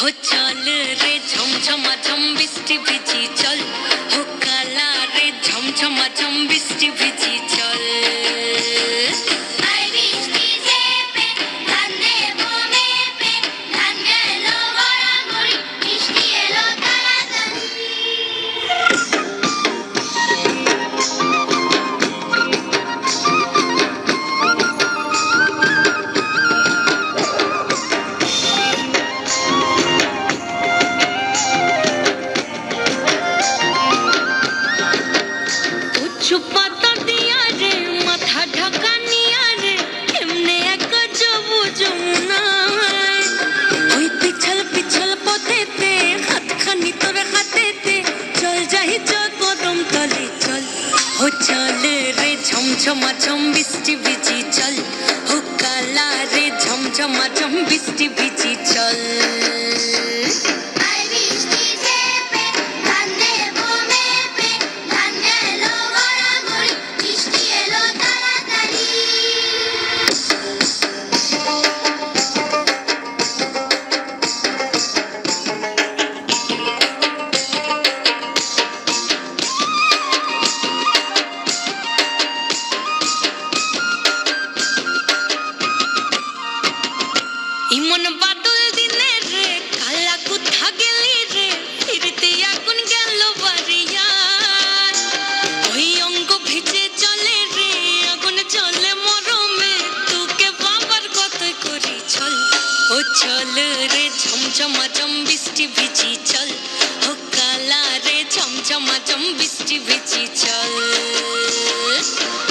हो चल रे झमझमा झम বৃষ্টি ভিজি চল हो काला रे झमझमा झम বৃষ্টি ভিজি চল छुपाता दिया रे माथा ढका निया रे एमने एक जबू जमुना ओई पिछल पिछल पथेते हाथ खानी तोरे हाथेते चल जाहि च कदम तले चल हो चल रे झमझमा झम বৃষ্টি ভিজি चल हो काला रे झमझमा झम বৃষ্টি ভিজি चल ইমন বাদল দিনে রে কালা কোথা গেলি রে ফিরতে আগুন গেল বাড়িয়া ওই অঙ্গ ভিজে চলে রে আগুন চলে মরমে তোকে বাবার কত করি চল ও চল রে ঝমঝমা ঝম বৃষ্টি ভিজি চল ও কালা রে ঝমঝমা ঝম বৃষ্টি ভিজি চল